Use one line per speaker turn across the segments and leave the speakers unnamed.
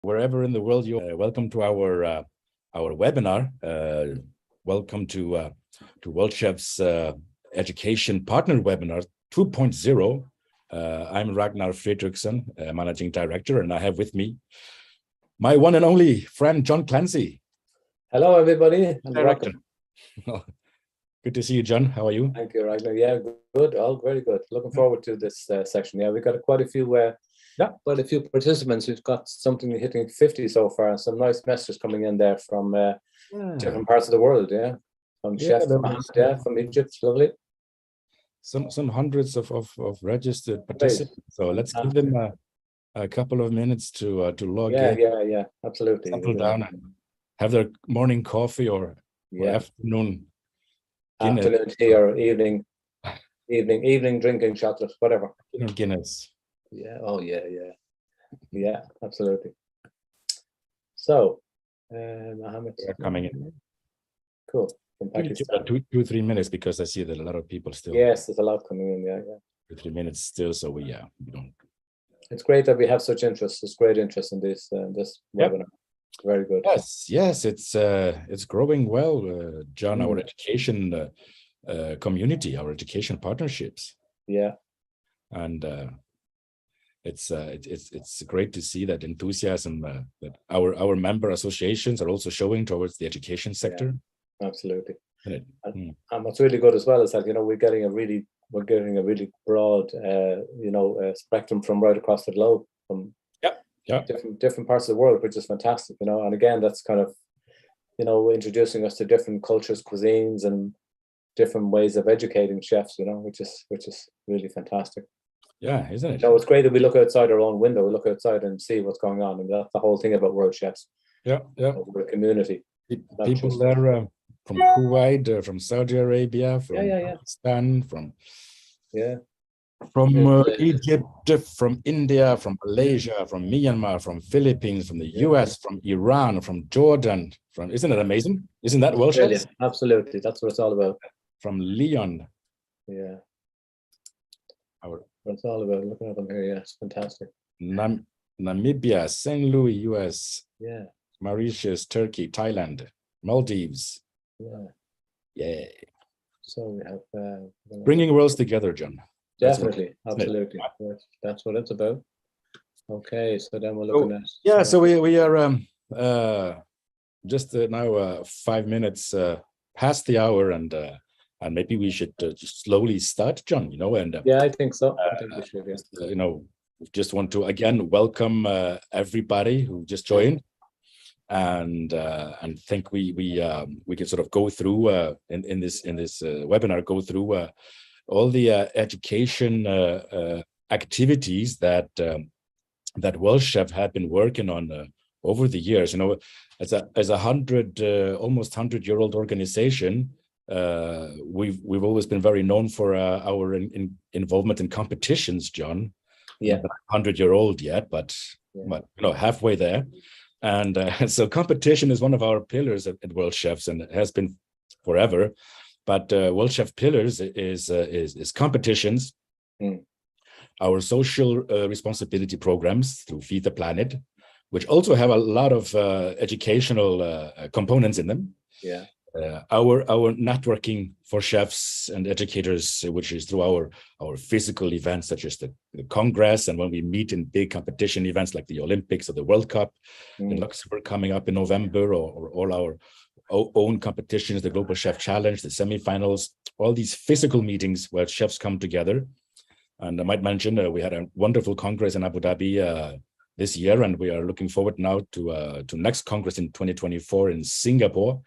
wherever in the world you are. Welcome to our webinar. Welcome to Worldchefs Education Partner Webinar 2.0. I'm Ragnar Fridriksson, Managing Director, and I have with me my one and only friend, John Clancy.
Hello, everybody.
Director. Good to see you, John. How are you?
Thank you, Ragnar. Yeah, good. All very good. Looking forward to this section. Yeah, we've got quite a few participants who've got something hitting 50 so far. Some nice messages coming in there from different parts of the world. Yeah, from Chef Mohammed, from Egypt. Lovely.
Some hundreds of registered participants. So let's give them a couple of minutes to log in.
Yeah, absolutely.
Settle down and have their morning coffee or afternoon
tea or evening drinking chocolate, whatever.
Guinness.
Yeah. Oh yeah. Absolutely. So, Mohammed,
coming in.
Cool.
From Pakistan. 2-3 minutes because I see that a lot of people still.
Yes, there's a lot coming in. Yeah.
2-3 minutes still. So we don't.
It's great that we have such interest. It's great interest in this webinar. Very good.
Yes, it's growing well, John. Our education community, our education partnerships.
Yeah,
and it's great to see that enthusiasm that our member associations are also showing towards the education sector.
Yeah, absolutely. And what's really good as well is that we're getting a really broad spectrum from right across the globe, from different parts of the world, which is fantastic, and again that's kind of introducing us to different cultures, cuisines, and different ways of educating chefs, which is really fantastic.
Yeah, isn't it?
It's great that we look outside our own window, we look outside and see what's going on, and that's the whole thing about Worldchefs. We're a community.
People there from Kuwait, from Saudi Arabia, from Pakistan, from Egypt, from India, from Malaysia, from Myanmar, from Philippines, from the US, from Iran, from Jordan, isn't it amazing? Isn't that Worldchefs?
Absolutely, that's what it's all about.
From Leon.
Yeah. What it's all about. Looking at them here, it's fantastic.
Namibia, St. Louis, US.
Yeah.
Mauritius, Turkey, Thailand, Maldives. Yeah.
So we have
bringing worlds together, John.
Definitely, absolutely. That's what it's about. Okay, so then we're looking at.
So we are just now 5 minutes past the hour, and maybe we should just slowly start, John.
I think so. I think we should. Yeah.
Just want to again welcome everybody who just joined, and think we can sort of go through in this webinar, go through all the education activities that Worldchef had been working on over the years. As a almost 100-year-old organization, we've always been very known for our involvement in competitions, John.
Yeah,
not 100-year-old yet, but halfway there. And so competition is one of our pillars at Worldchefs, and it has been forever. But Worldchef pillars is competitions, our social responsibility programs through Feed the Planet, which also have a lot of educational components in them.
Yeah.
Our networking for chefs and educators, which is through our physical events such as the Congress, and when we meet in big competition events like the Olympics or the World Cup in Luxembourg coming up in November, or all our own competitions, the Global Chef Challenge, the semifinals, all these physical meetings where chefs come together. And I might mention we had a wonderful Congress in Abu Dhabi this year, and we are looking forward now to next Congress in 2024 in Singapore.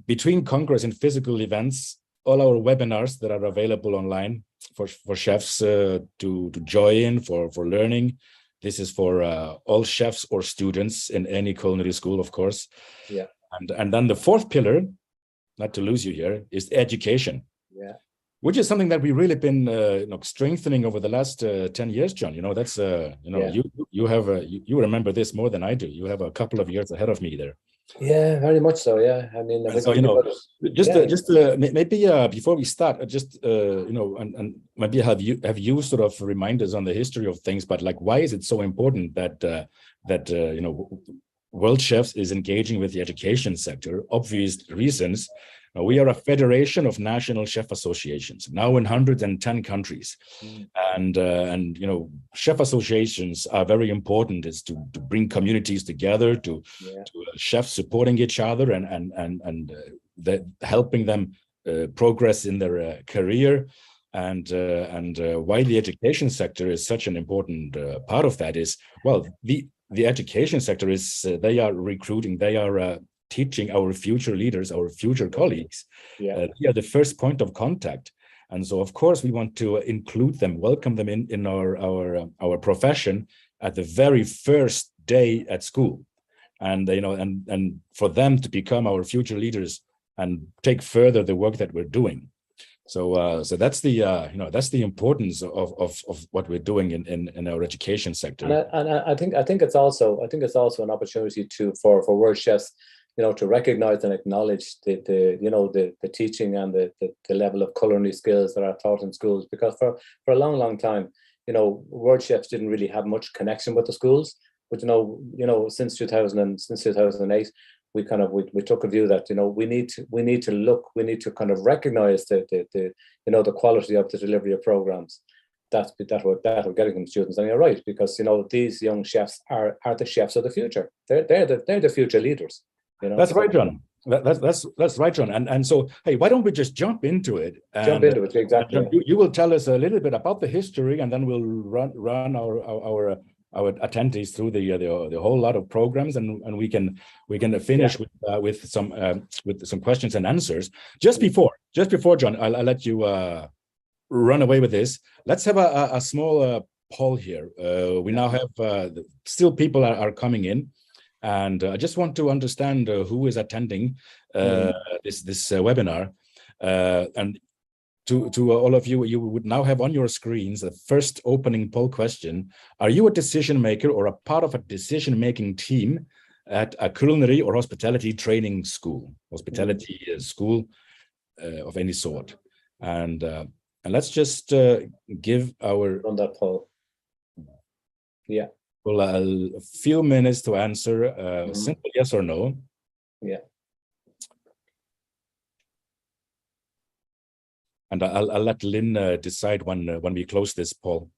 Between Congress and physical events, all our webinars that are available online for chefs to join for learning. This is for all chefs or students in any culinary school, of course.
Yeah.
And then the fourth pillar, not to lose you here, is education.
Yeah.
Which is something that we've really been strengthening over the last 10 years, John. That's you remember this more than I do. You have a couple of years ahead of me there.
Yeah, very much so. Yeah, I mean,
And so, maybe before we start, and maybe have you sort of reminders on the history of things, but like, why is it so important that World Chefs is engaging with the education sector? Obvious reasons. We are a federation of national chef associations, now in 110 countries. And chef associations are very important. Is to bring communities together, to chefs supporting each other and helping them progress in their career. And why the education sector is such an important part of that is, well, the education sector is they are recruiting, they are teaching our future leaders, our future colleagues. They are the first point of contact. And so, of course, we want to include them, welcome them in our profession at the very first day at school, and and for them to become our future leaders and take further the work that we're doing. So that's the that's the importance of what we're doing in our education sector.
And I think it's also an opportunity for World Chefs, to recognize and acknowledge the teaching and the level of culinary skills that are taught in schools, because for a long time, World Chefs didn't really have much connection with the schools. But since 2008, we took a view that we need to kind of recognize the quality of the delivery of programs that we're getting from students. And you're right, because these young chefs are the chefs of the future. They're the future leaders.
That's right, John. That's right, John. And so, hey, why don't we just jump into it?
Exactly.
John, you will tell us a little bit about the history, and then we'll run our attendees through the whole lot of programs, and we can finish with some questions and answers. Just before, John, I'll let you run away with this. Let's have a small poll here. We now have still people are coming in. And I just want to understand who is attending this webinar. And to all of you, you would now have on your screens the first opening poll question. Are you a decision maker or a part of a decision-making team at a culinary or hospitality training school, school of any sort? And let's just give our...
On that poll. Yeah.
Well, a few minutes to answer simple yes or no.
Yeah.
And I'll let Lynn decide when we close this poll.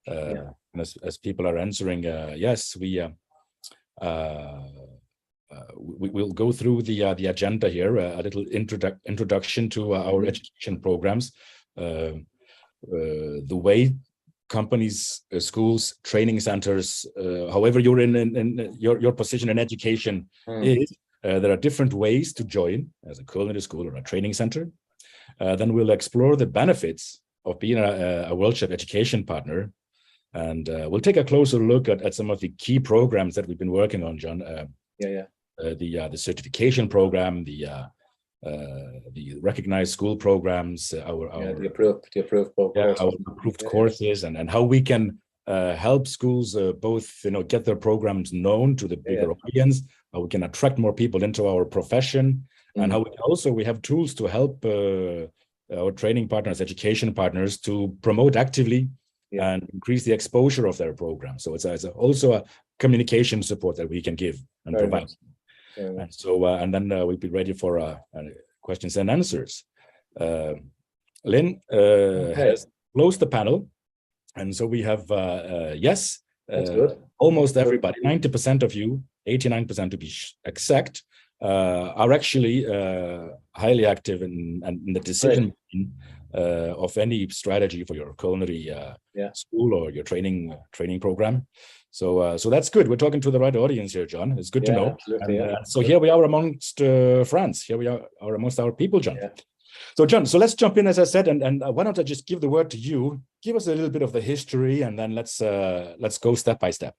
And as people are answering, yes, we'll go through the agenda here, a little introduction to our education programs, the way companies, schools, training centers, however you're in your position in education is, there are different ways to join as a culinary school or a training center. Then we'll explore the benefits of being a Worldchefs Education Partner, and we'll take a closer look at some of the key programs that we've been working on, John. The certification program, the recognized school programs, the approved courses, and how we can help schools both get their programs known to the bigger audience, how we can attract more people into our profession, and how we have tools to help our training partners, education partners, to promote actively and increase the exposure of their program. So it's also a communication support that we can give and provide. And so, and then we'll be ready for questions and answers. Lynn has closed the panel, and so we have yes,
that's good.
Almost everybody, 90% of you, 89% to be exact, are actually highly active in the decision making of any strategy for your culinary school or your training program. So that's good. We're talking to the right audience here, John. It's good to know. So here we are amongst friends. Here we are amongst our people, John. So John, so let's jump in, as I said, and why don't I just give the word to you? Give us a little bit of the history, and then let's go step by step.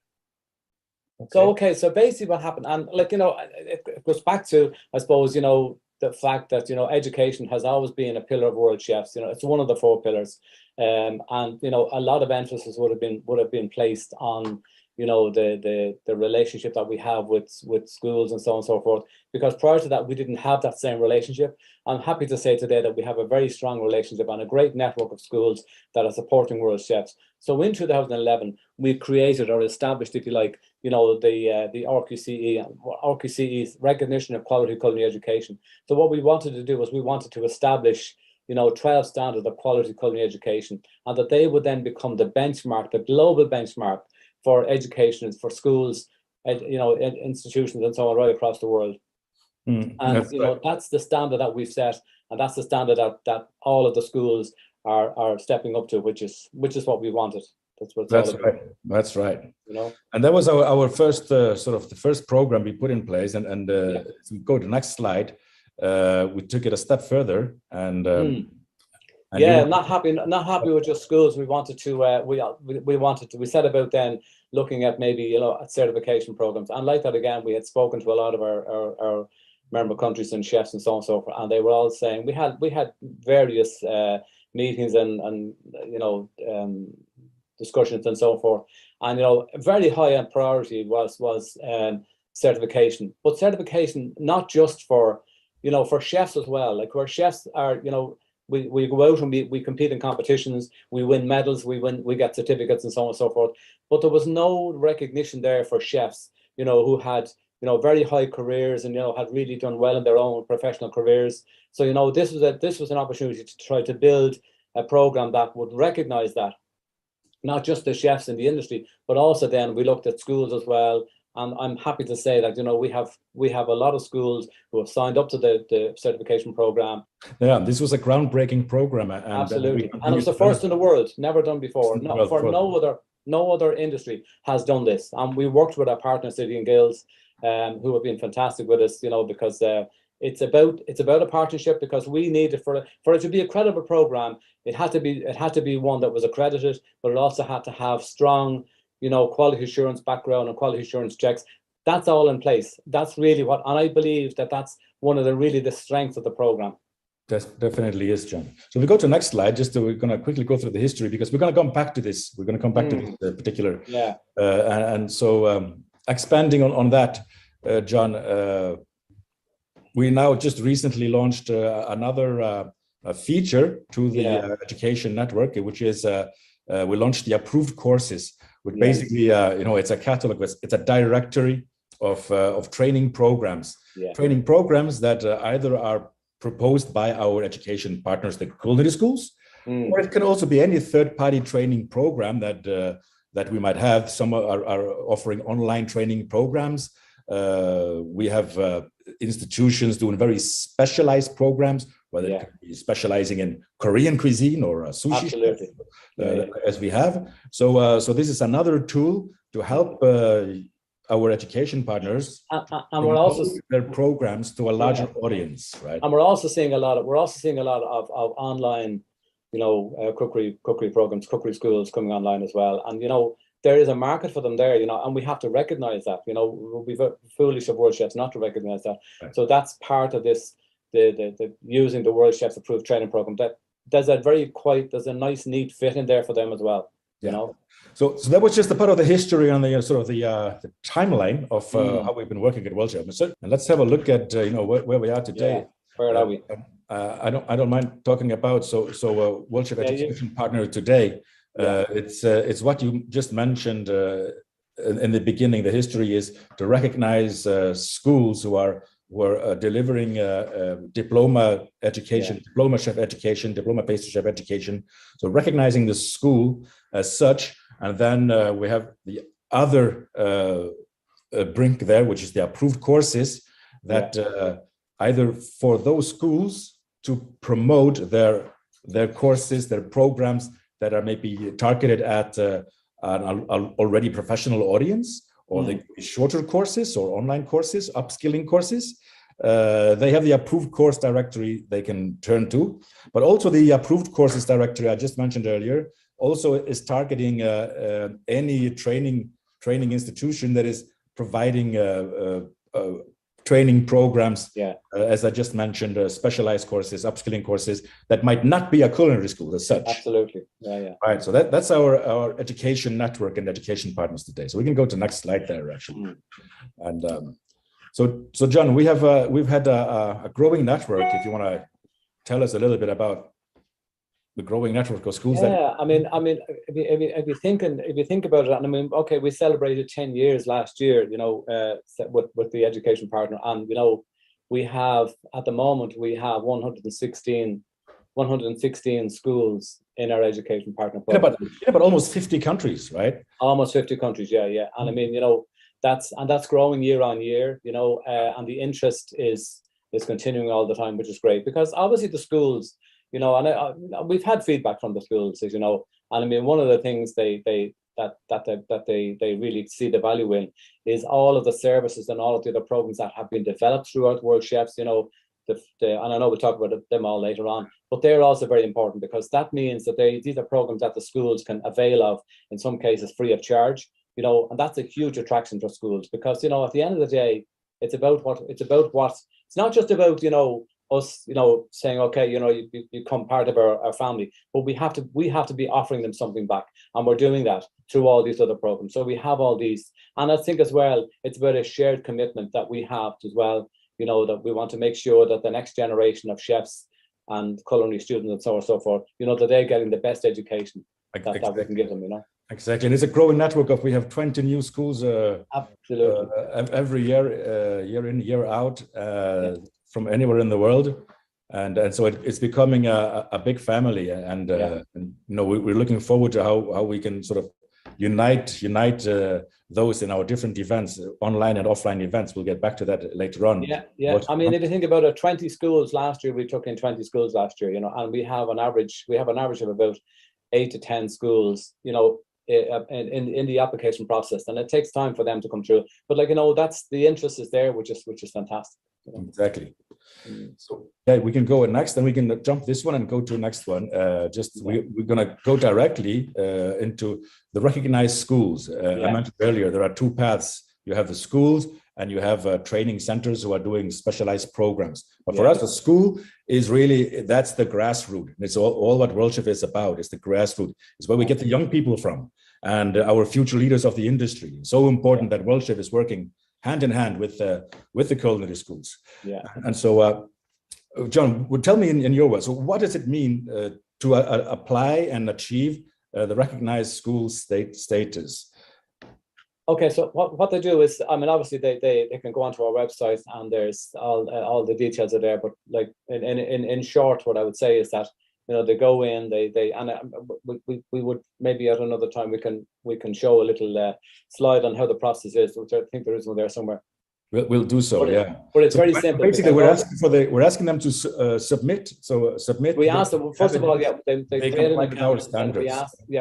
Okay. So basically what happened, and it goes back to, I suppose, the fact that, education has always been a pillar of World Chefs. It's one of the 4 pillars. And, a lot of emphasis would have been placed on, the relationship that we have with schools and so on and so forth. Because prior to that, we didn't have that same relationship. I'm happy to say today that we have a very strong relationship and a great network of schools that are supporting World Chefs. So in 2011, we created or established, if you like, the RQCE's recognition of quality culinary education. So what we wanted to do was we wanted to establish 12 standards of quality culinary education, and that they would then become the benchmark, the global benchmark for education, for schools, institutions and so on right across the world. And that's the standard that we've set, and that's the standard that all of the schools are stepping up to, which is what we wanted. That's what it's all about.
Right. That's right. And that was our first the first program we put in place. And if we go to the next slide, we took it a step further, and
not happy with just schools. We wanted to we set about then looking at maybe at certification programs, and like that again, we had spoken to a lot of our member countries and chefs and so on and so forth, and they were all saying we had various meetings and discussions and so forth, and very high on priority was certification, but certification not just for for chefs as well, like where chefs are we go out and we compete in competitions, we win medals, we get certificates and so on and so forth, but there was no recognition there for chefs who had very high careers and had really done well in their own professional careers. So this was an opportunity to try to build a program that would recognize that, not just the chefs in the industry, but also then we looked at schools as well. And I'm happy to say that we have a lot of schools who have signed up to the certification program.
Yeah, this was a groundbreaking program, and
absolutely, and it was the first in the world, never done before. No other industry has done this. And we worked with our partner City and Guilds, who have been fantastic with us. Because it's about a partnership, because we needed for it to be a credible program. It had to be one that was accredited, but it also had to have strong quality assurance background and quality assurance checks. That's all in place. That's really and I believe that's one of the strengths of the program.
That definitely is, John. So we go to the next slide. We're going to quickly go through the history, because we're going to come back to this. We're going to come back to this particular.
Yeah.
And so expanding on that, John, we now just recently launched another feature to the education network, which is we launched the approved courses. Which basically, it's a catalog, it's a directory of training programs, training programs that either are proposed by our education partners, the culinary schools, or it can also be any third-party training program that we might have. Some are offering online training programs. We have institutions doing very specialized programs, whether it could be specializing in Korean cuisine or sushi, as we have. So this is another tool to help our education partners
and we're also
their programs to a larger audience, right?
And we're also seeing a lot of online, cookery programs, cookery schools coming online as well. And there is a market for them there, and we have to recognize that. We'll be foolish of World Chefs not to recognize that. Right. So that's part of this, the using the World Chefs approved training program. That there's a nice neat fit in there for them as well.
So that was just a part of the history and the the timeline of how we've been working at Worldchefs. And let's have a look at where we are today.
Yeah. Where are we?
I don't mind talking about Worldchefs Education Partner today. It's what you just mentioned in the beginning. The history is to recognize schools who are delivering diploma education, diploma chef education, diploma pastry chef education. So recognizing the school as such, and then we have the other brink there, which is the approved courses that either for those schools to promote their courses, their programs that are maybe targeted at an already professional audience, or they could be shorter courses or online courses, upskilling courses. They have the approved course directory they can turn to, but also the approved courses directory I just mentioned earlier also is targeting any training institution that is providing training programs,
yeah.
As I just mentioned, specialized courses, upskilling courses that might not be a culinary school as such.
Absolutely, yeah.
Right, so that's our education network and education partners today. So we can go to the next slide there, actually. And so John, we've had a growing network. If you want to tell us a little bit about the growing network of schools.
Yeah, I mean, if you think about it, I mean, okay, we celebrated 10 years last year, you know, with the education partner, and you know, we have at the moment we have 116 schools in our education partner program.
But almost 50 countries, right?
Almost 50 countries, yeah. And I mean, you know, that's growing year on year, you know, and the interest is continuing all the time, which is great, because obviously the schools, you know, and we've had feedback from the schools, as you know, and I mean, one of the things they really see the value in is all of the services and all of the other programs that have been developed throughout Worldchefs, you know, and I know we'll talk about them all later on, but they're also very important, because that means that these are programs that the schools can avail of, in some cases free of charge, you know, and that's a huge attraction for schools, because, you know, at the end of the day, it's not just about, you know, us, you know, saying, okay, you know, you become part of our family, but we have to be offering them something back, and we're doing that through all these other programs. So we have all these, and I think as well, it's about a shared commitment that we have as well, you know, that we want to make sure that the next generation of chefs and culinary students and so on and so forth, you know, that they're getting the best education that we can give them, you know.
Exactly, and it's a growing network of, we have 20 new schools
absolutely
every year, year in, year out, from anywhere in the world, and so it's becoming a big family, and you know, we're looking forward to how we can sort of unite those in our different events, online and offline events. We'll get back to that later on.
Yeah. I mean, if you think about it, 20 schools last year, we took in 20 schools last year, you know, and we have an average of about 8 to 10 schools, you know, in the application process, and it takes time for them to come through. But like, you know, that's the interest is there, which is fantastic. You know?
Exactly. So yeah, we can go next, and we can jump this one and go to the next one. We're going to go directly into the recognized schools. I mentioned earlier, there are two paths. You have the schools, and you have training centers who are doing specialized programs. But for us, the school is really, that's the grassroots. It's all what Worldchef is about. It's the grassroots. It's where we get the young people from, and our future leaders of the industry. So important that Worldchef is working hand in hand with the culinary schools. And so, John, tell me in your words, so what does it mean to apply and achieve the recognized school status?
Okay, so what they do is, I mean, obviously they can go onto our website, and there's all the details are there. But like in short, what I would say is that, you know, they go in, we would maybe at another time we can show a little slide on how the process is, which I think there is one there somewhere.
We'll do so,
but it's very simple.
Basically, we're asking them to submit. So submit.
We asked them, first of all, they create an account, and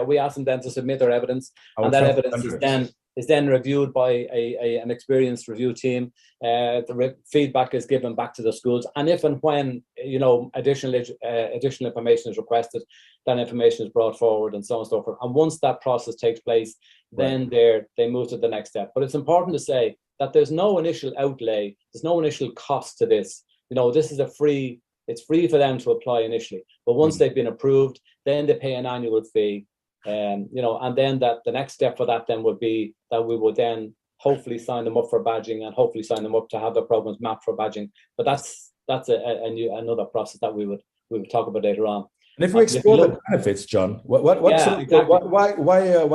we ask them then to submit their evidence, and that evidence is then reviewed by an experienced review team. The feedback is given back to the schools, and if and when, you know, additional information is requested, that information is brought forward, and so on and so forth. And once that process takes place, then they move to the next step. But it's important to say that there's no initial outlay, there's no initial cost to this. You know, this is it's free for them to apply initially, but once they've been approved, then they pay an annual fee. You know, and then the next step for that then would be that we would then hopefully sign them up for badging, and hopefully sign them up to have their programs mapped for badging. But that's another process that we would talk about later on.
And if we explore the benefits, John, why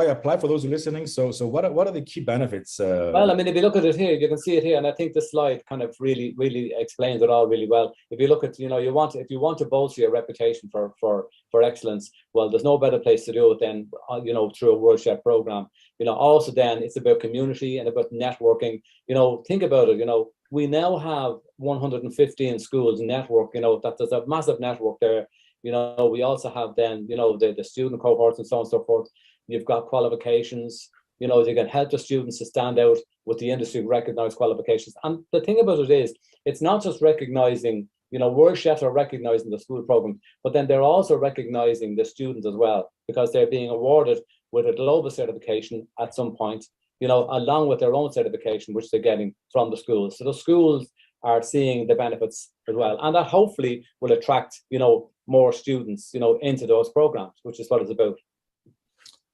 apply for those who are listening? So what are the key benefits?
Well, I mean, if you look at it here, you can see it here, and I think this slide kind of really explains it all really well. If you look at, you know, if you want to bolster your reputation for excellence, well, there's no better place to do it than, you know, through a Worldchef program. You know, also then it's about community and about networking. You know, think about it. You know, we now have 115 schools network. You know, that there's a massive network there. You know, we also have then, you know, the student cohorts and so on and so forth. You've got qualifications, you know, they can help the students to stand out with the industry recognized qualifications. And the thing about it is, it's not just recognizing, you know, Worldchefs are recognizing the school program, but then they're also recognizing the students as well, because they're being awarded with a global certification at some point, you know, along with their own certification, which they're getting from the schools. So the schools are seeing the benefits as well, and that hopefully will attract more students into those programs, which is what it's about.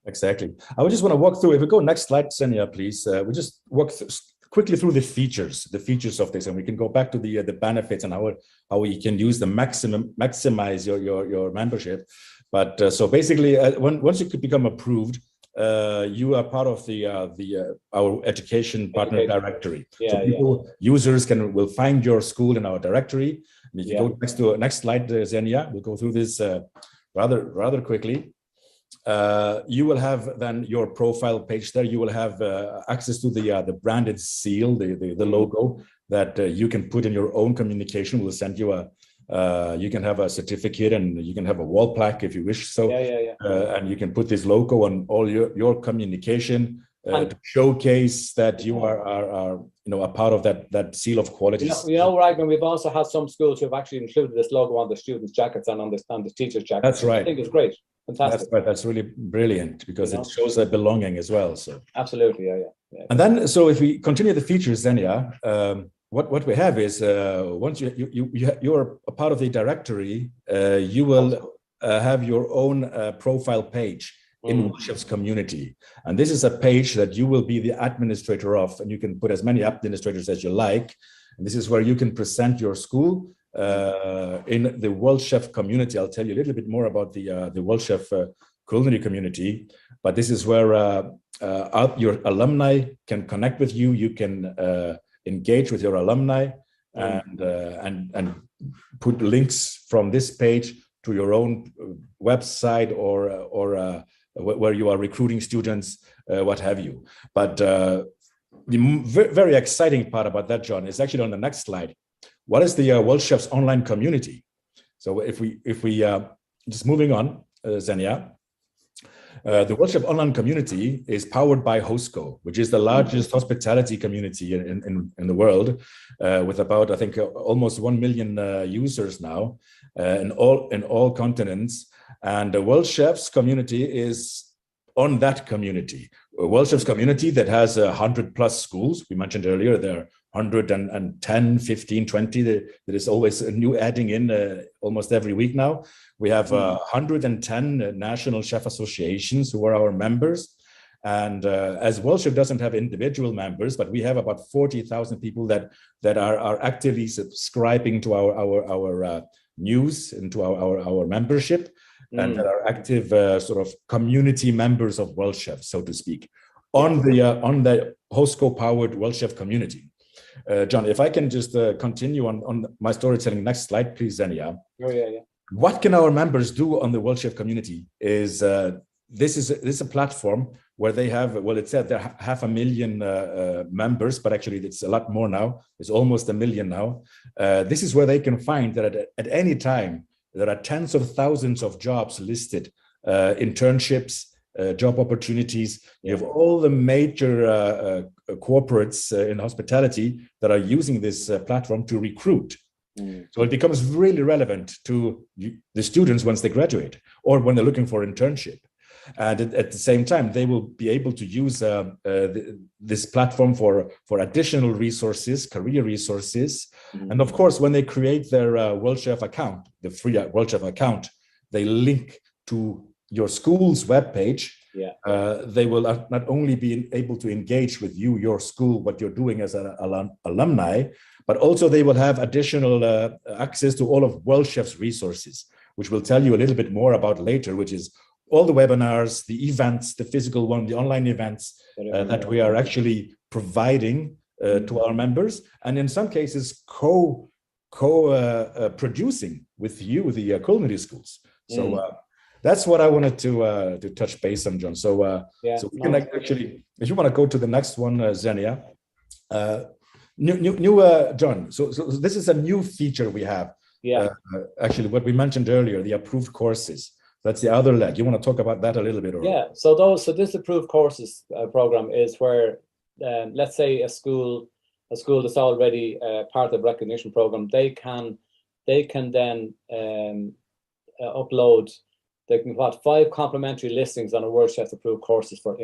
Exactly. I would just want to walk through, if we go next slide, Senia, please. We just walk quickly through the features of this, and we can go back to the benefits and how we can use the maximize your membership. But so basically, once you could become approved, you are part of our education partner directory. Users will find your school in our directory. And if you go next slide, Xenia, we'll go through this rather quickly. You will have then your profile page there. You will have access to the branded seal, the logo that you can put in your own communication. We'll send you you can have a certificate, and you can have a wall plaque if you wish. So, and you can put this logo on all your communication to showcase that you are a part of that seal of quality.
Ragnar, we've also had some schools who have actually included this logo on the students' jackets and on the teachers' jackets.
That's right.
I think it's great. Fantastic.
That's right. That's really brilliant, because it shows that belonging as well. So
absolutely,
And then, so if we continue the features, then what we have is once you are a part of the directory, you will have your own profile page in Worldchefs community, and this is a page that you will be the administrator of, and you can put as many administrators as you like. And this is where you can present your school in the Worldchef community. I'll tell you a little bit more about the Worldchef culinary community, but this is where your alumni can connect with you. You can engage with your alumni and put links from this page to your own website or where you are recruiting students, what have you. But the very exciting part about that, John, is actually on the next slide. What is the Worldchefs online community? So if we just moving on, Xenia, the Worldchef online community is powered by Hostco, which is the largest hospitality community in the world, with about, I think, almost 1 million users now in all continents. And the Worldchefs community is on that community. A Worldchefs community that has 100+ schools. We mentioned earlier there are 110, 15, 20. There is always a new adding in almost every week now. We have 110 national chef associations who are our members. And as Worldchef doesn't have individual members, but we have about 40,000 people that are actively subscribing to our news and to our membership, and that are active sort of community members of Worldchef, so to speak, on the Hostco powered Worldchef community. John, if I can just continue on my storytelling. Next slide, please, Xenia. What can our members do on the Worldchef community is this is a platform where they have, well, it said there are 500,000 members, but actually it's a lot more now. It's almost 1 million now. This is where they can find that at any time there are tens of thousands of jobs listed, internships, job opportunities. You have all the major corporates in hospitality that are using this platform to recruit. So it becomes really relevant to the students once they graduate or when they're looking for internship. And at the same time, they will be able to use this platform for additional resources, career resources. And of course, when they create their Worldchef account, the free Worldchef account, they link to your school's webpage. They will not only be able to engage with you, your school, what you're doing as an alumni, but also they will have additional access to all of Worldchef's resources, which we'll tell you a little bit more about later, which is all the webinars, the events, the physical one, the online events that we are actually providing to our members, and in some cases producing with you, the culinary schools. So that's what I wanted to touch base on, John. So we can actually, if you want to go to the next one, Xenia. John. So this is a new feature we have. Actually, what we mentioned earlier, the approved courses. That's the other leg. You want to talk about that a little bit? Or?
So this approved courses program is where, let's say a school that's already part of the recognition program, they can then upload they can put 5 complimentary listings on a Worldchefs approved courses for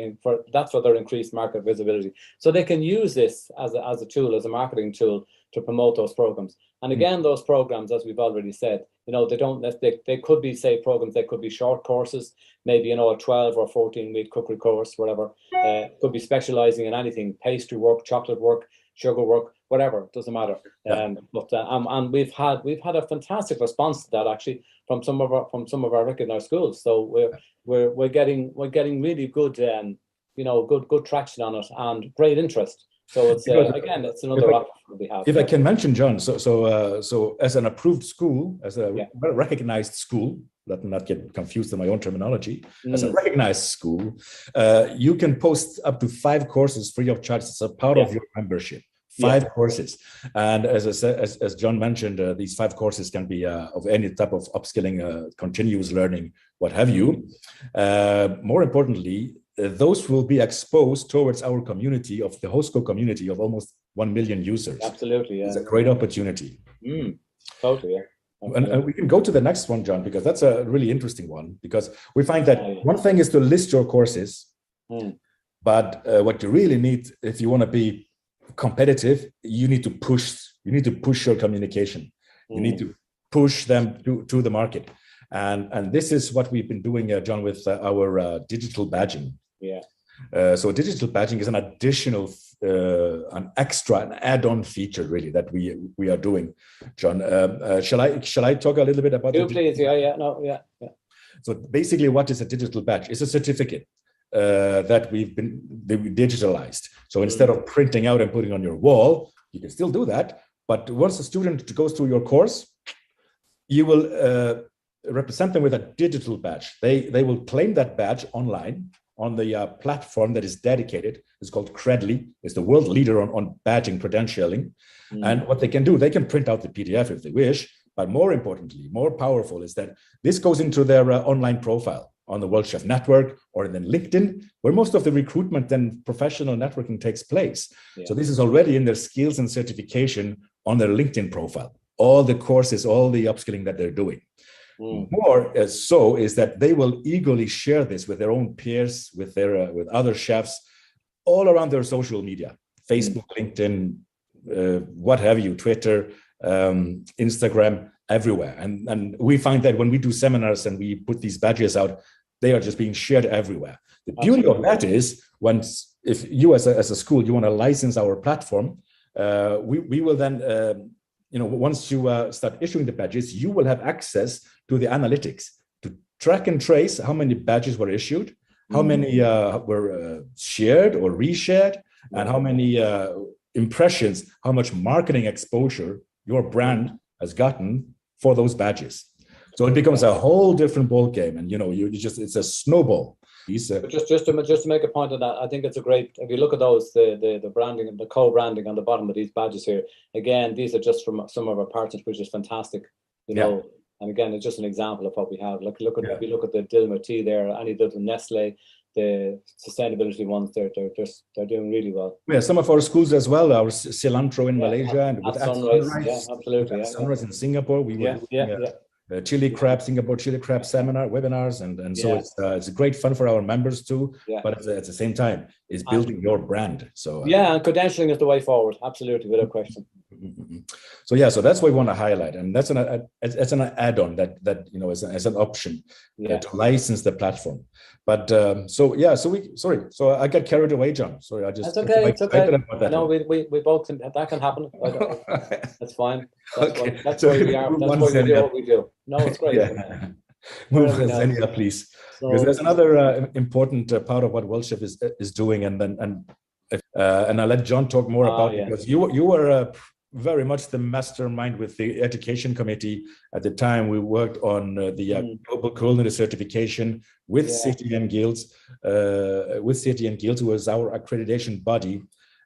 that's for their increased market visibility. So they can use this as a tool, as a marketing tool to promote those programs. And again, those programs, as we've already said, they could be, say, programs, they could be short courses, maybe, a 12 or 14-week cookery course, whatever. Could be specializing in anything, pastry work, chocolate work, sugar work, whatever, doesn't matter. And we've had a fantastic response to that, actually, from some of our recognized schools. So we're getting really good good traction on it and great interest. So it's again, it's another option we have.
If I can mention, John, so as an approved school, as a recognized school, let me not get confused in my own terminology, as a recognized school, you can post up to 5 courses free of charge as a part of your membership. 5 courses, and as John mentioned, these 5 courses can be of any type of upskilling, continuous learning, what have you. More importantly, those will be exposed towards our community of the host school community of almost 1 million users.
Absolutely, yeah.
It's a great opportunity.
Totally, yeah.
And we can go to the next one, John, because that's a really interesting one, because we find that one thing is to list your courses, but what you really need, if you want to be competitive, you need to push your communication. You need to push them to the market. And this is what we've been doing, John, with our digital badging. So digital badging is an additional, an add-on feature, really, that we are doing, John. Shall I talk a little bit about
it? Please, yeah.
So basically, what is a digital badge? It's a certificate that we digitalized. So instead of printing out and putting on your wall, you can still do that. But once a student goes through your course, you will represent them with a digital badge. They will claim that badge online on the platform that is dedicated. It's called Credly. It's the world leader on badging credentialing. And what they can do, they can print out the PDF if they wish. But more importantly, more powerful is that this goes into their online profile on the World Chef Network or then LinkedIn, where most of the recruitment and professional networking takes place. So this is already in their skills and certification on their LinkedIn profile. All the courses, all the upskilling that they're doing. More so is that they will eagerly share this with their own peers, with other chefs, all around their social media, Facebook, LinkedIn, what have you, Twitter, Instagram, everywhere. And we find that when we do seminars and we put these badges out, they are just being shared everywhere. The beauty of that is, if you as a school, you want to license our platform, we will then, once you start issuing the badges, you will have access to the analytics to track and trace how many badges were issued, how many were shared or reshared, and how many impressions, how much marketing exposure your brand has gotten for those badges. So it becomes a whole different ball game, and it's a snowball.
Just to make a point on that, I think it's a great. If you look at those, the branding and the co-branding on the bottom of these badges here, again, these are just from some of our partners, which is fantastic. And again, it's just an example of what we have. If you look at the Dilma tea there, any of the Nestle, the sustainability ones, they're doing really well.
Yeah, some of our schools as well. Our cilantro in Malaysia and with
Sunrise, absolutely.
Sunrise in Singapore, we were chili crab, Singapore chili crab seminar webinars, and so it's great fun for our members too. But at the same time, it's building your brand. So
and credentialing is the way forward. Absolutely, without question.
So that's what we want to highlight, and that's an add-on that as an option to license the platform. But so I got carried away, John. Sorry,
that's okay. It's okay. No, we both that can happen. That's fine. That's where we are. That's why we do what we do. No, it's great.
Move Xenia, please, because there's another important part of what Worldchef is doing, and I'll let John talk more about it, because you were very much the mastermind with the education committee at the time. We worked on the global culinary certification with CTN Guilds, who is our accreditation body,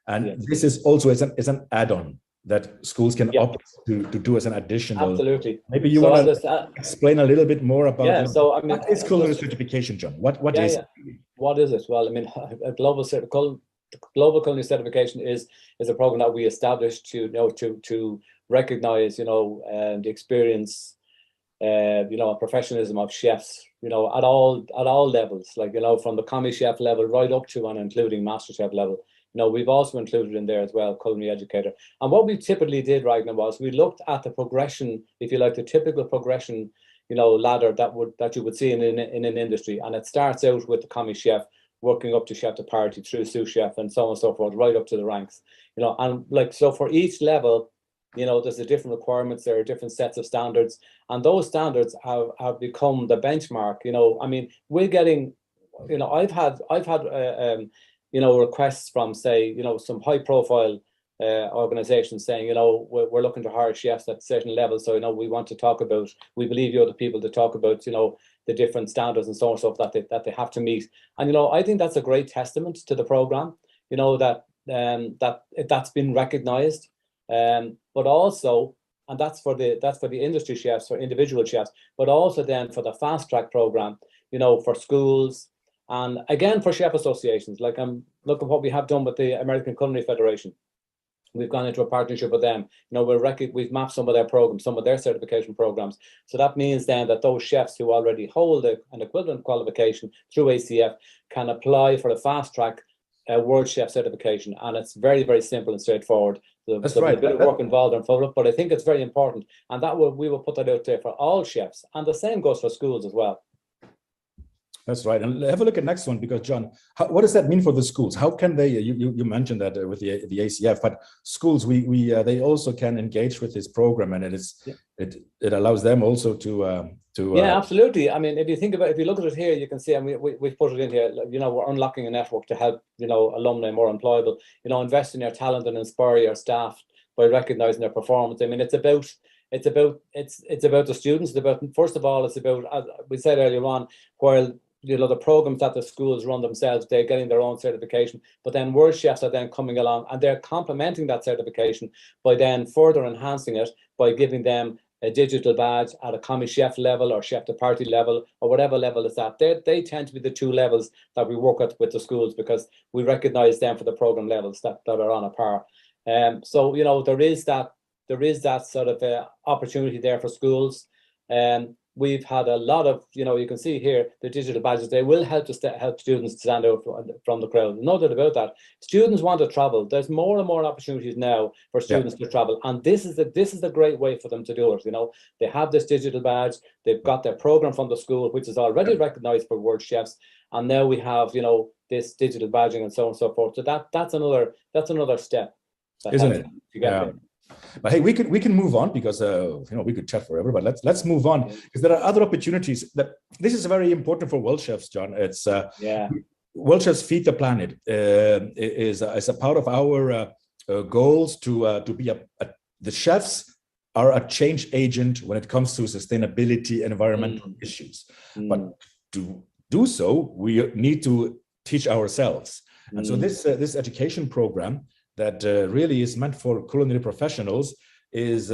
and this is also as an add-on that schools can opt to do as an additional.
Absolutely.
Maybe you want to explain a little bit more about. What is culinary certification, John? What is it?
What is it? Well, I mean, a global culinary certification is a program that we established to recognize the experience you know, a professionalism of chefs, you know, at all levels, like, you know, from the commis chef level right up to and including master chef level. You know, we've also included in there as well culinary educator. And what we typically did, Ragnar, was we looked at the progression, if you like, the typical progression, you know, ladder that you would see in an industry. And it starts out with the commis chef, working up to chef de partie, through sous chef, and so on and so forth, right up to the ranks. You know, and like, so for each level, you know, there's a different requirements, there are different sets of standards, and those standards have become the benchmark. You know, I mean, we're getting, you know, I've had you know, requests from, say, you know, some high profile organizations saying, you know, we're looking to hire chefs at certain levels, so, you know, we want to talk about, we believe you're the people to talk about, you know, the different standards and so on, so that they have to meet. And, you know, I think that's a great testament to the program, you know, that that's been recognized. But also, and that's for the industry chefs, for individual chefs, but also then for the fast track program, you know, for schools, and again for chef associations. Like, look at what we have done with the American Culinary Federation. We've gone into a partnership with them. You know, we've mapped some of their programs, some of their certification programs. So that means then that those chefs who already hold an equivalent qualification through ACF can apply for a fast track Worldchef certification, and it's very, very simple and straightforward.
That's
there'll
right.
be a bit of work involved and follow up, but I think it's very important, and we will put that out there for all chefs, and the same goes for schools as well.
That's right. And have a look at next one, because John, what does that mean for the schools? How can they? You mentioned that with the ACF, but schools they also can engage with this program, and it allows them also to.
Yeah, absolutely. I mean, if you look at it here, you can see, and we've put it in here. You know, we're unlocking a network to help, you know, alumni more employable. You know, invest in your talent and inspire your staff by recognizing their performance. I mean, it's about the students. It's about, first of all, it's about, as we said earlier on, while, you know, the programs that the schools run themselves, they're getting their own certification, but then Worldchefs are then coming along and they're complementing that certification by then further enhancing it by giving them a digital badge at a commis chef level or chef de partie level or whatever level it's at. They tend to be the two levels that we work with the schools, because we recognize them for the program levels that are on a par. So, you know, there is that sort of opportunity there for schools. We've had a lot of, you know, you can see here the digital badges. They will help students to stand out from the crowd. No doubt about that. Students want to travel. There's more and more opportunities now for students to travel, and this is a great way for them to do it. You know, they have this digital badge. They've got their program from the school, which is already recognized for Worldchefs, and now we have, you know, this digital badging and so on and so forth. So that's another step,
isn't it?
To get there.
But hey, we can move on, because you know, we could chat forever. But let's move on, because there are other opportunities. That this is very important for Worldchefs, John. It's Worldchefs Feed the Planet is a part of our goals to be the chefs are a change agent when it comes to sustainability and environmental issues. But to do so, we need to teach ourselves. And so this education program that really is meant for culinary professionals is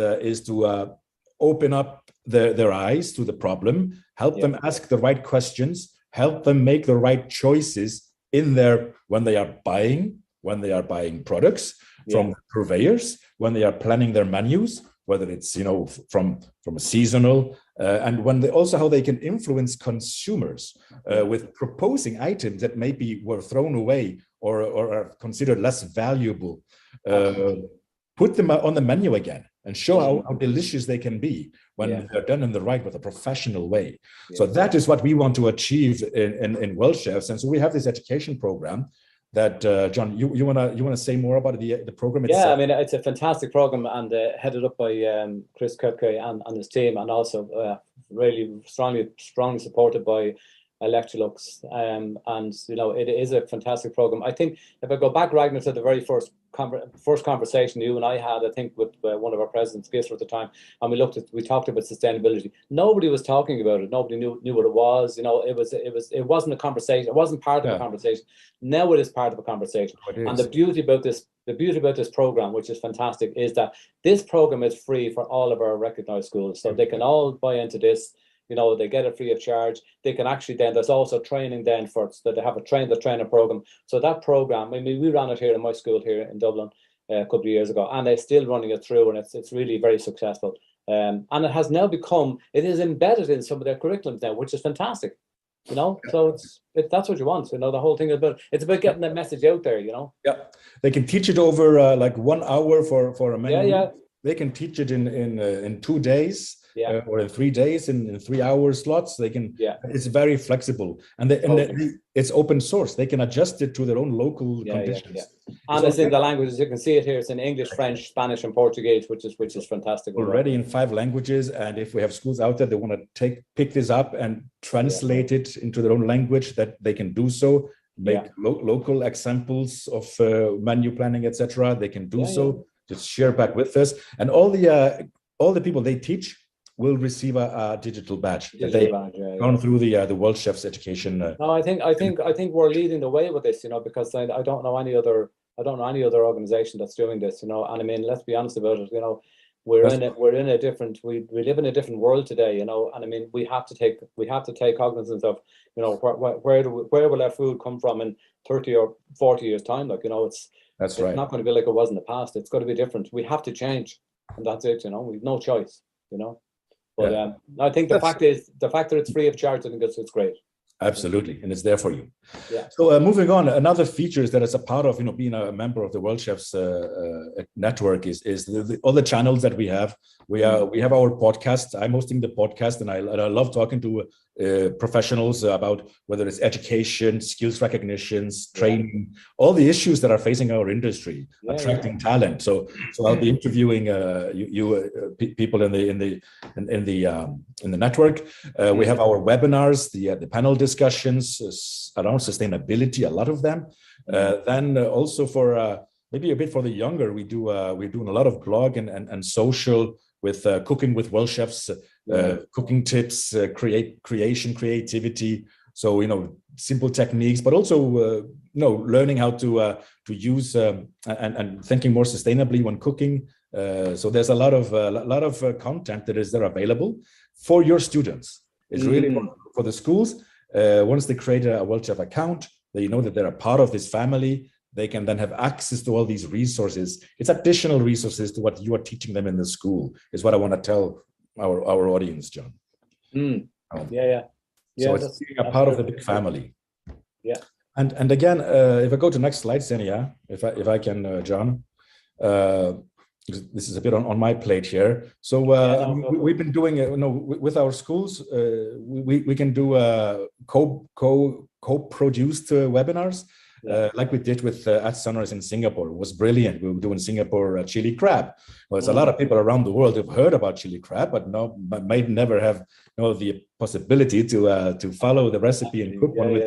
to open up their eyes to the problem, help them ask the right questions, help them make the right choices when they are buying products from purveyors, when they are planning their menus, whether it's, you know, from a seasonal, and also how they can influence consumers with proposing items that maybe were thrown away or are considered less valuable. Put them on the menu again and show how delicious they can be when they're done in the right, with a professional way. So that is what we want to achieve in Worldchefs. And so we have this education program that John, you wanna say more about the program itself?
Yeah, I mean, it's a fantastic program, and headed up by Chris Kirkey and his team, and also really strongly supported by Electrolux, and you know, it is a fantastic program. I think if I go back, Ragnar, to the very first conversation you and I had, I think with one of our presidents, Gisler, at the time, and we talked about sustainability. Nobody was talking about it. Nobody knew what it was. You know, it wasn't a conversation. It wasn't part of a conversation. Now it is part of a conversation. And the beauty about this program, which is fantastic, is that this program is free for all of our recognized schools, so they can all buy into this. You know, they get it free of charge. They can actually then, there's also training then that they have a trainer program. So that program, I mean, we ran it here in my school here in Dublin a couple of years ago, and they're still running it through, and it's really very successful. And it has now become, it is embedded in some of their curriculums now, which is fantastic. So that's what you want. The whole thing it's about getting that message out there.
Yeah, they can teach it over like 1 hour for a menu.
Yeah.
They can teach it in 2 days.
Yeah.
Or in 3 days in 3-hour slots. They can.
Yeah.
It's very flexible, and it's open source. They can adjust it to their own local conditions.
Yeah. And it's in the languages. You can see it here. It's in English, French, Spanish, and Portuguese, which is fantastic.
Already in 5 languages, and if we have schools out there that want to pick this up and translate it into their own language, that they can do so. Make local examples of menu planning, etc. They can do so. Just share back with us, and all the people they teach will receive a digital badge. Gone through the Worldchefs Education.
No, I think we're leading the way with this, because I don't know any other organization that's doing this, and I mean, let's be honest about it, we live in a different world today, and I mean, we have to take cognizance of, where will our food come from in 30 or 40 years time, it's not going to be like it was in the past. It's got to be different. We have to change, and that's it. We've no choice. But I think the fact that it's free of charge, I think it's great.
Absolutely, and it's there for you.
Yeah.
So moving on, another feature that is a part of being a member of the Worldchefs network is all the channels that we have. We have our podcast. I'm hosting the podcast, and I love talking to professionals about whether it's education, skills recognitions, training, all the issues that are facing our industry, attracting talent. So I'll be interviewing people in the network. We have our webinars, the panel discussions around sustainability, a lot of them. Then also for maybe a bit for the younger, we're doing a lot of blog and social with cooking with Worldchefs, cooking tips, creativity. So simple techniques, but also learning how to use and thinking more sustainably when cooking. So there's a lot of content that is there available for your students. It's really for the schools. Once they create a Worldchef account, they know that they're a part of this family. They can then have access to all these resources. It's additional resources to what you are teaching them in the school, is what I want to tell our audience, John. So it's being a part of the big family.
Yeah.
And again, if I go to next slide, Senia, if I can, John. This is a bit on my plate here. So we've been doing with our schools. We can do co-produced webinars. Like we did with at Sunrise in Singapore. It was brilliant. We were doing Singapore chili crab. Well, there's a lot of people around the world who've heard about chili crab, but might never have the possibility to follow the recipe and cook one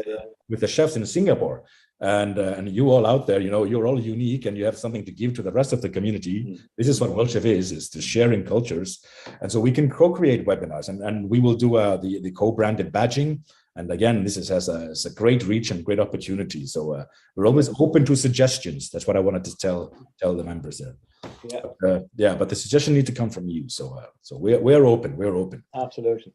with the chefs in Singapore. And you all out there, you're all unique and you have something to give to the rest of the community. This is what Worldchef is to sharing cultures. And so we can co-create webinars and we will do the co-branded badging. And again, this has a great reach and great opportunity. So we're always open to suggestions. That's what I wanted to tell the members there. But the suggestion need to come from you. So we're open. We're open.
Absolutely.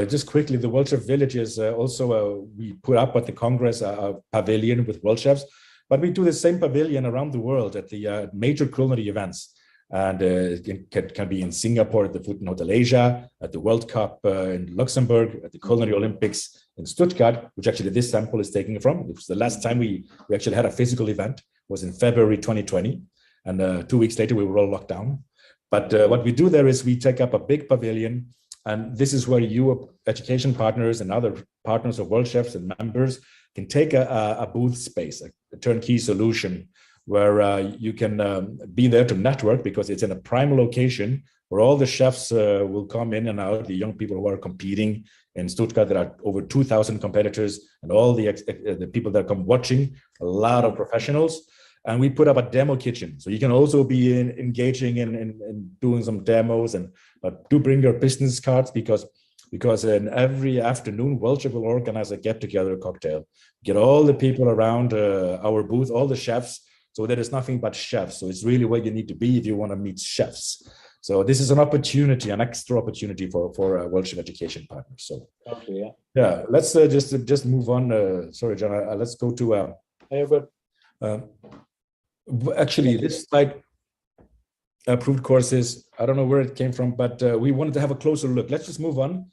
Just quickly, the Worldchef Village is also we put up at the Congress a pavilion with Worldchefs, but we do the same pavilion around the world at the major culinary events. And it can be in Singapore at the Food and Hotel Asia, at the World Cup in Luxembourg, at the Culinary Olympics in Stuttgart, which actually this sample is taken from. It was the last time we actually had a physical event, was in February 2020. And 2 weeks later, we were all locked down. But what we do there is we take up a big pavilion. And this is where you, education partners and other partners of Worldchefs and members can take a booth space, a turnkey solution, where you can be there to network because it's in a prime location where all the chefs will come in and out, the young people who are competing. In Stuttgart, there are over 2,000 competitors and all the people that come watching, a lot of professionals. And we put up a demo kitchen. So you can also be engaging in doing some demos, but do bring your business cards because in every afternoon, Worldchef will organize a get-together cocktail, get all the people around our booth, all the chefs. So there is nothing but chefs. So it's really where you need to be if you want to meet chefs. So this is an opportunity, an extra opportunity for Worldchef Education Partner. So let's just move on. Sorry, John. Let's go to.
Hey, good.
Actually, this slide. approved courses. I don't know where it came from, but we wanted to have a closer look. Let's just move on.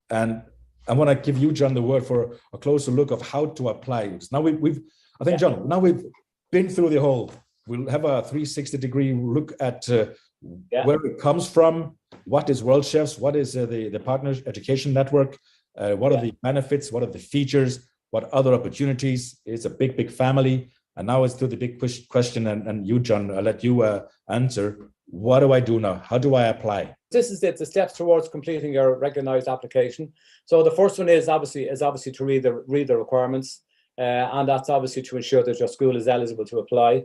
And I want to give you, John, the word for a closer look of how to apply it. Now I think, John, now we've been through the whole, we'll have a 360-degree look at where it comes from, what is Worldchefs, what is the Partner Education Network, what are the benefits, what are the features, what other opportunities. It's a big, big family. And now it's to the big question, and you, John, I'll let you answer. What do I do now? How do I apply?
This is it, the steps towards completing your recognized application. So the first one is obviously to read the requirements, and that's obviously to ensure that your school is eligible to apply.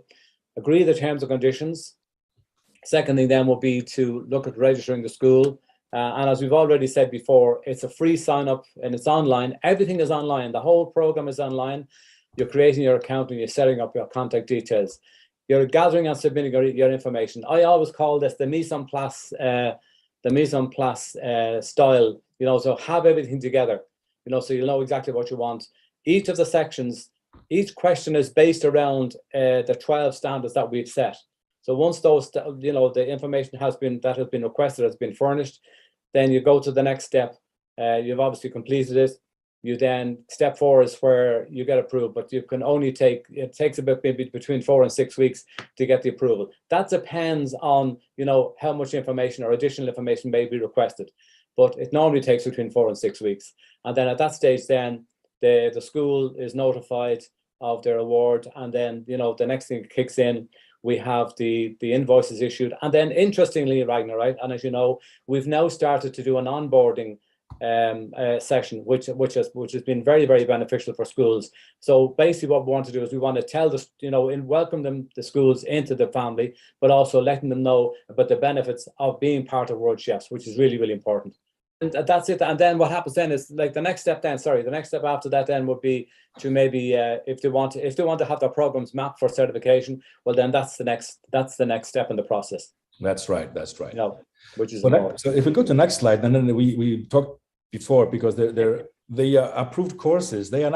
Agree the terms and conditions. Second thing then will be to look at registering the school. And as we've already said before, it's a free sign up and it's online. Everything is online. The whole program is online. You're creating your account and you're setting up your contact details. You're gathering and submitting your information. I always call this the mise en place style, so have everything together, so you'll know exactly what you want. Each of the sections, each question is based around the 12 standards that we've set. So once those, the information has been requested, has been furnished, then you go to the next step. You've obviously completed it. You then, step 4 is where you get approved, but you can only it takes about maybe between 4 and 6 weeks to get the approval. That depends on, how much information or additional information may be requested, but it normally takes between 4 and 6 weeks. And then at that stage, then the school is notified of their award. And then, the next thing kicks in, we have the invoices issued. And then interestingly, Ragnar, right? And as you know, we've now started to do an onboarding session, which has been very, very beneficial for schools. So basically what we want to do is we want to tell welcome the schools into the family, but also letting them know about the benefits of being part of Worldchefs, which is really, really important. And that's it. And then what happens then is the next step after that then would be to maybe if they want to have their programs mapped for certification, well then that's the next step in the process.
That's right.
Which is
so if we go to the next slide, and then we talked before, because the approved courses, they are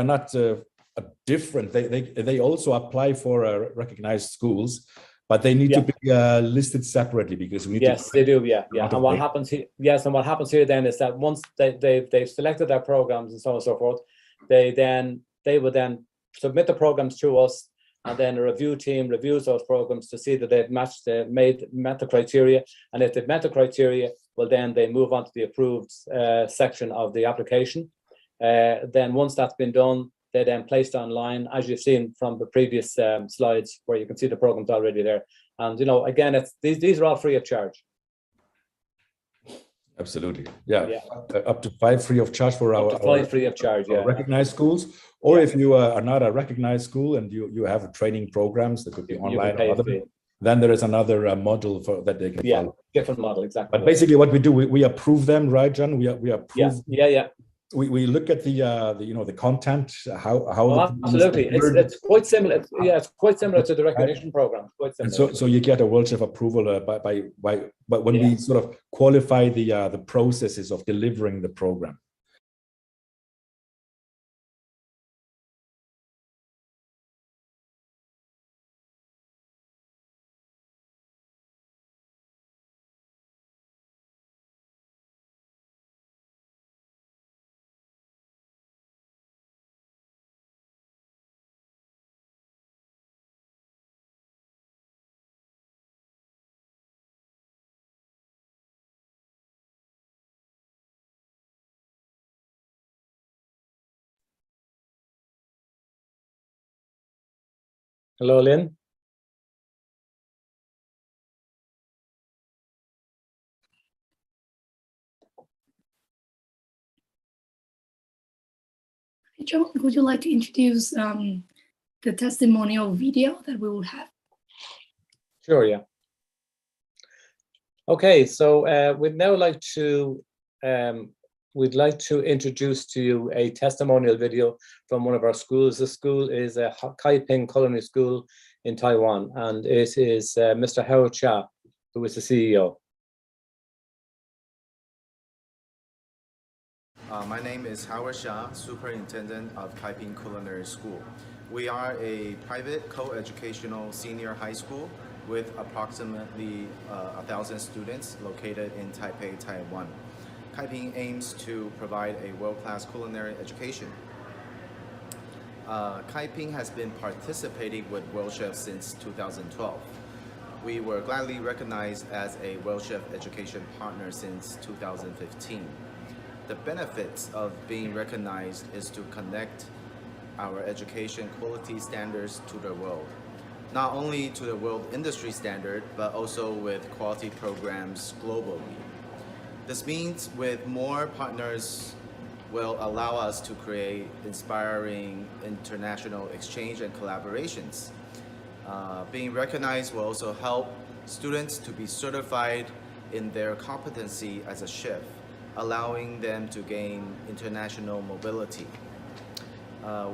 not different. They also apply for recognized schools, but they need to be listed separately, because we need
they do. And what happens here? Yes, and what happens here then is that once they've selected their programs and so on and so forth, they would then submit the programs to us, and then a review team reviews those programs to see that they've met the criteria. And if they've met the criteria, well, then they move on to the approved section of the application. Then once that's been done, they're then placed online, as you've seen from the previous slides, where you can see the programs already there. And again, these are all free of charge.
Absolutely, up to 5 free of charge for our
free of charge,
recognized schools. Or if you are not a recognized school and you have training programs that could be online or other, then there is another model for that they can follow.
Different model, exactly.
But basically, what we do, we approve them, right, John? We approve. We look at the content, how
absolutely it's quite similar. It's quite similar to the recognition program. Quite similar.
And so you get a Worldchef approval by when we sort of qualify the processes of delivering the program.
Hello, Lynn.
John, would you like to introduce the testimonial video that we will have?
Sure, yeah. Okay, so we'd now like to introduce to you a testimonial video from one of our schools. The school is a Kaiping Culinary School in Taiwan, and it is Mr. Howard Chia, who is the CEO.
My name is Howard Chia, Superintendent of Kaiping Culinary School. We are a private co-educational senior high school with approximately 1,000 students located in Taipei, Taiwan. Kaiping aims to provide a world-class culinary education. Kaiping has been participating with Worldchefs since 2012. We were gladly recognized as a Worldchefs Education Partner since 2015. The benefits of being recognized is to connect our education quality standards to the world. Not only to the world industry standard, but also with quality programs globally. This means with more partners will allow us to create inspiring international exchange and collaborations. Being recognized will also help students to be certified in their competency as a chef, allowing them to gain international mobility.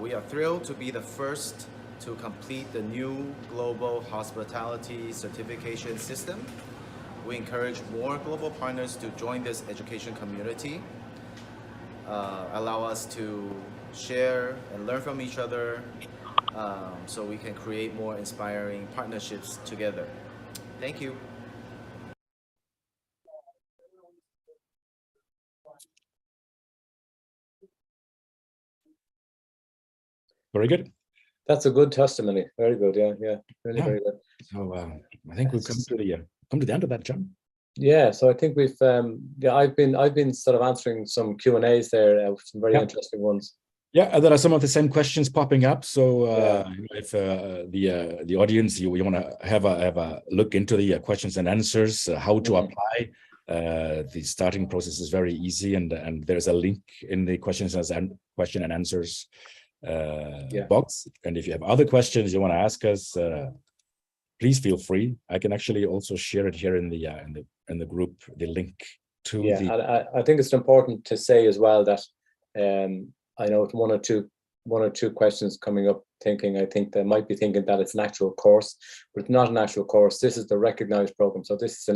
We are thrilled to be the first to complete the new global hospitality certification system. We encourage more global partners to join this education community, allow us to share and learn from each other, so we can create more inspiring partnerships together. Thank you.
Very good.
That's a good testimony. Very good. Yeah, yeah, really, very good.
So I think we've come to the end of that, John.
Yeah. So I think we've I've been sort of answering some Q&As there, some very interesting ones.
Yeah, and there are some of the same questions popping up. So if the audience you want to have a look into the questions and answers, how to apply. The starting process is very easy, and there's a link in the question and answers box. And if you have other questions you want to ask us, please feel free. I can actually also share it here in the group, the link to the.
And I think it's important to say as well that I know one or two questions coming up. I think they might be thinking that it's an actual course, but it's not an actual course. This is the recognized program. So this is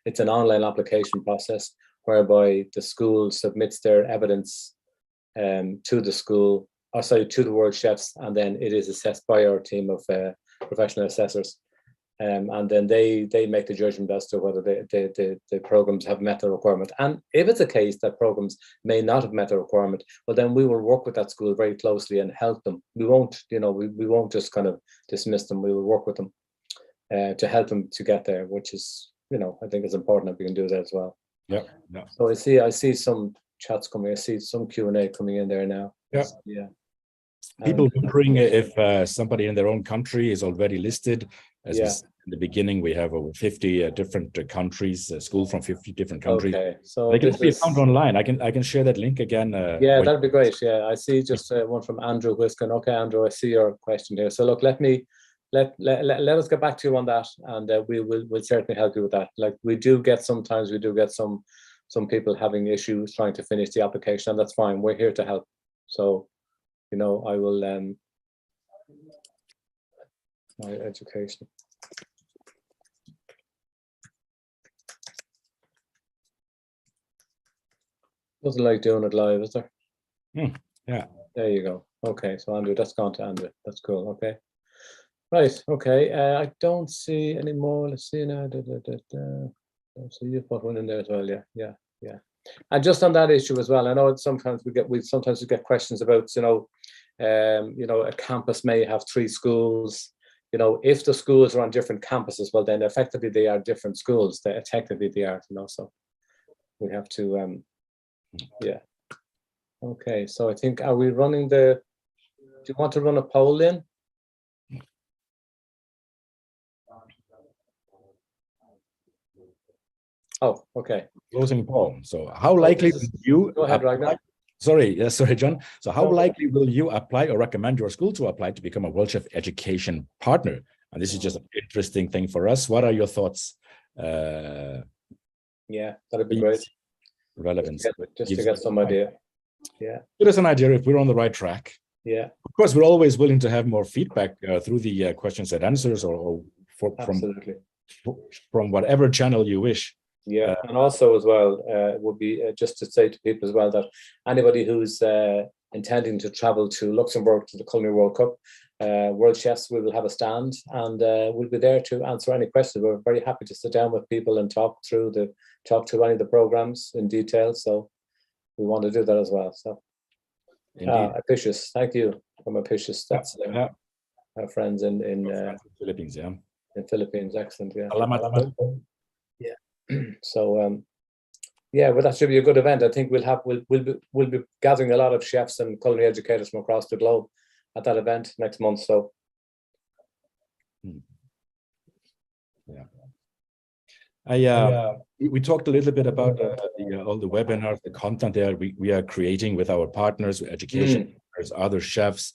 it's an online application process whereby the school submits their evidence to the school, to the Worldchefs, and then it is assessed by our team of professional assessors. And then they make the judgment as to whether the programs have met the requirement. And if it's a case that programs may not have met the requirement, well, then we will work with that school very closely and help them. We won't, we won't just kind of dismiss them. We will work with them to help them to get there, which is, I think it's important that we can do that as well.
Yeah.
So I see some chats coming. I see some Q&A coming in there now. Yeah.
People wondering if somebody in their own country is already listed. As we said in the beginning, we have over 50 different countries, school from 50 different countries.
Okay, so
they can be found online. I can share that link again.
That'd be great. Yeah, I see just one from Andrew Whiskin. Okay, Andrew, I see your question here. So look, let us get back to you on that, and we'll certainly help you with that. Like we do get some people having issues trying to finish the application, and that's fine. We're here to help. So, I will my education. Doesn't like doing it live, is there?
Yeah.
There you go. Okay, so Andrew, that's gone to Andrew. That's cool. Okay. Right. Okay. I don't see any more. Let's see now. So you've put one in there as well. Yeah. And just on that issue as well, I know sometimes we get questions about, a campus may have 3 schools. If the schools are on different campuses, well, then effectively they are different schools. Technically they are, so we have to, yeah. Okay, so I think, are we running do you want to run a poll in? Oh, okay.
Closing poll. So how likely will you
go ahead, Ragnar.
Sorry, John. So how likely will you apply or recommend your school to apply to become a Worldchefs Education Partner? And this is just an interesting thing for us. What are your thoughts?
Yeah, that'd be great.
Relevance.
Just to get some idea. Yeah.
Give us an idea if we're on the right track.
Yeah.
Of course, we're always willing to have more feedback through the questions and answers from whatever channel you wish.
Yeah, and also as well, would be just to say to people as well that anybody who's intending to travel to Luxembourg to the Culinary World Cup, Worldchefs, we will have a stand, and we'll be there to answer any questions. We're very happy to sit down with people and talk through any of the programs in detail. So we want to do that as well. So Apicius, thank you from Apicius. That's our friends in
Philippines, yeah.
In Philippines, excellent, yeah.
Alamat.
Yeah. So yeah, well, that should be a good event. I think we'll be gathering a lot of chefs and culinary educators from across the globe at that event next month. So
yeah, we talked a little bit about all the webinars, the content there we are creating with our partners, education partners, other chefs,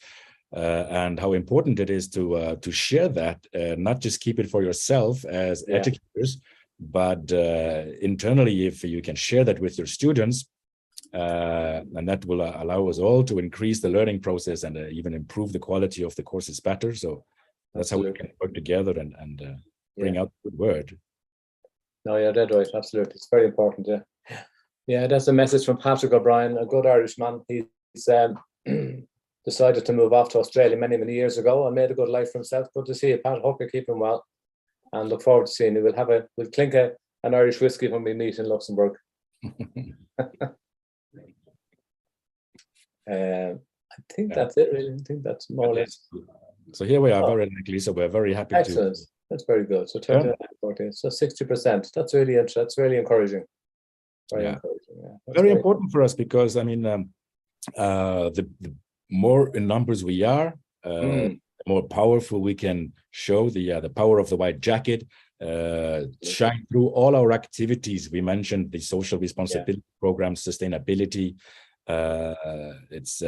and how important it is to share that, not just keep it for yourself as educators, but internally, if you can share that with your students, and that will allow us all to increase the learning process and even improve the quality of the courses better. So that's how we can work together and bring out the good word.
No, yeah, that's right. Absolutely. It's very important. Yeah. Yeah, that's a message from Patrick O'Brien, a good Irishman. He's decided to move off to Australia many, many years ago and made a good life for himself. Good to see you, Pat. Hope you keep him well. And look forward to seeing you. We'll clink an Irish whiskey when we meet in Luxembourg. I think that's it, really. I think that's more or less.
So here we are, very quickly. So we're very happy.
Excellent. That's very good. So 2014. So 60%. That's really interesting. That's really encouraging. Very encouraging. Yeah.
Very important for us because I mean, the more in numbers we are, the more powerful we can show the power of the white jacket, shine through all our activities. We mentioned the social responsibility programs, sustainability. It's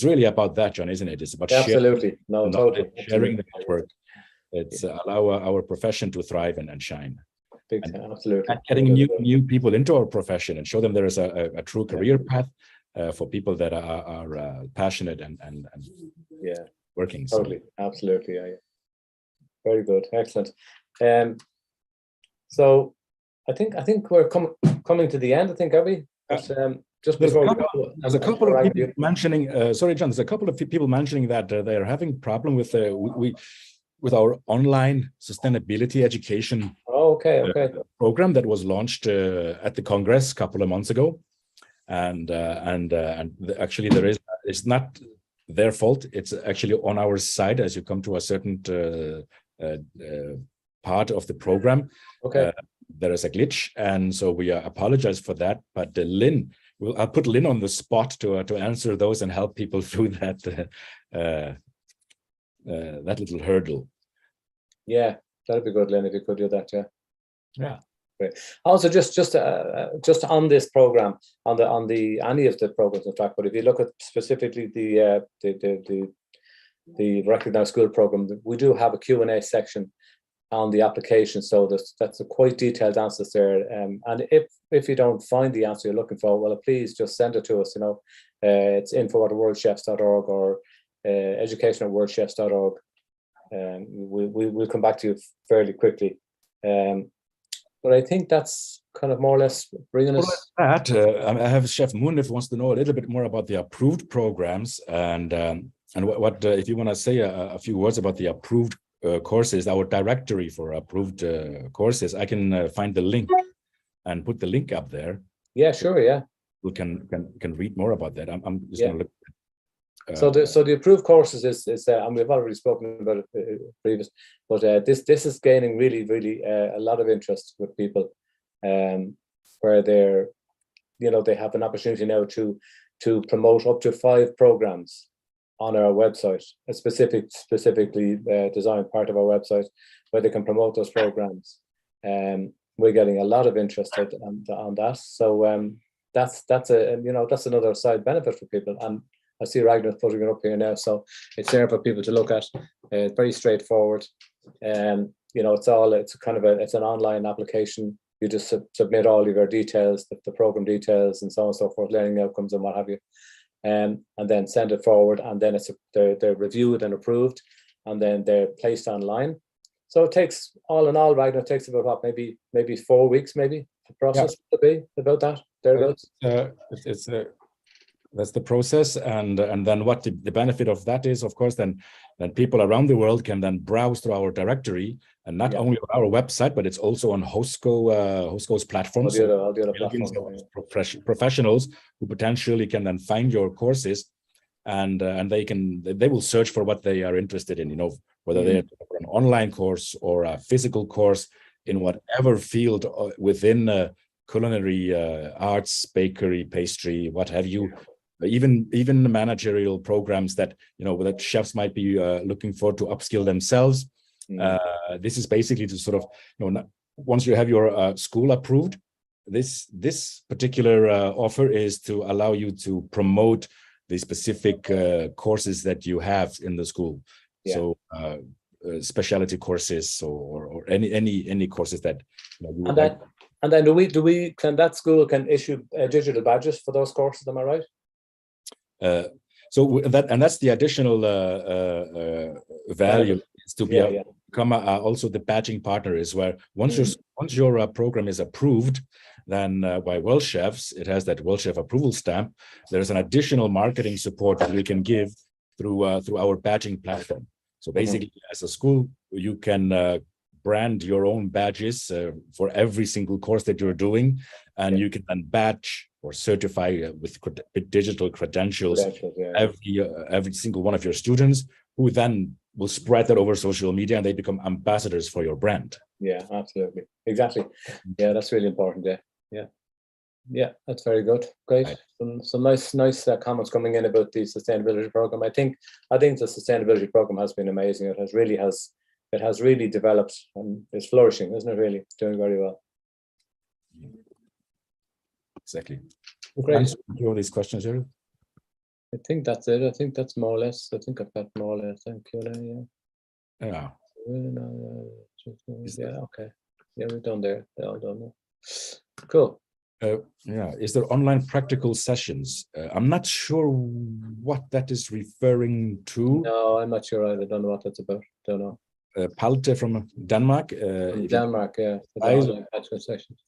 really about that, John, isn't it? It's about
absolutely, totally
sharing the network. It's allow our profession to thrive and shine.
Absolutely.
And getting new people into our profession and show them there is a true career path for people that are passionate and working.
Totally, absolutely, yeah. Very good, excellent. So I think we're coming to the end. I think, are we? Just before
there's a couple of people mentioning. Sorry, John. There's a couple of people mentioning that they are having problem with with our online sustainability education program that was launched at the Congress a couple of months ago, and actually it's not their fault. It's actually on our side as you come to a certain part of the program. There is a glitch, and so we apologize for that. But Lynn, I'll put Lynn on the spot to answer those and help people through that that little hurdle.
Yeah, that'd be good, Lynn, if you could do that.
Yeah.
Great. Also, just on this program, on any of the programs, in fact, but if you look at specifically the Recognized School program, we do have a Q&A section on the application, so that's a quite detailed answers there. And if you don't find the answer you're looking for, well, please just send it to us. It's info@worldchefs.org or education@worldchefs.org. We'll come back to you fairly quickly. But I think that's kind of more or less bringing us.
I have Chef Munif wants to know a little bit more about the approved programs and what if you want to say a few words about the approved courses, our directory for approved courses. I can find the link and put the link up there.
Yeah, sure. Yeah,
we can read more about that. I'm just going to look.
So the approved courses is and we've already spoken about it previous, but this is gaining really a lot of interest with people, where they have an opportunity now to promote up to 5 programs on our website, a specifically designed part of our website where they can promote those programs. We're getting a lot of interest on that. So that's another side benefit for people. And I see Ragnar putting it up here now, so it's there for people to look at. It's very straightforward. It's an online application. You just submit all of your details, the program details, and so on and so forth, learning outcomes and what have you. And then send it forward, and then they're reviewed and approved, and then they're placed online. So it takes, all in all, right, it takes about maybe 4 weeks, maybe the process to be about that. Thereabouts.
That's the process, and then what the benefit of that is, of course, then people around the world can then browse through our directory, and not only on our website, but it's also on Hostco's platforms.
All the other platforms.
Professionals who potentially can then find your courses, and they will search for what they are interested in. Whether they're for an online course or a physical course in whatever field within culinary arts, bakery, pastry, what have you. Even the managerial programs that that chefs might be looking for to upskill themselves. This is basically to sort of once you have your school approved, this particular offer is to allow you to promote the specific courses that you have in the school. So specialty courses or any courses that
and then can that school issue digital badges for those courses? Am I right?
That's the additional value is to become also the badging partner, is where once your program is approved, then by Worldchefs, it has that Worldchef approval stamp. There's an additional marketing support that we can give through our badging platform. So basically, as a school, you can brand your own badges for every single course that you're doing, and you can then badge or certify with digital credentials every single one of your students, who then will spread that over social media, and they become ambassadors for your brand.
Yeah, absolutely, exactly. Yeah, that's really important. Yeah, that's very good. Great. Right. Some nice comments coming in about the sustainability program. I think the sustainability program has been amazing. It has really developed and is flourishing, isn't it? Really doing very well.
Exactly.
Great.
Answer all these questions, Eric?
I think that's it. I think that's more or less. I think I've got more or less. Thank you.
Yeah.
Yeah. Okay. Yeah, we're done there. They're all done now. Cool.
Is there online practical sessions? I'm not sure what that is referring to.
No, I'm not sure either. Don't know what that's about. Don't know.
Palte from Denmark.
Denmark, online practical sessions.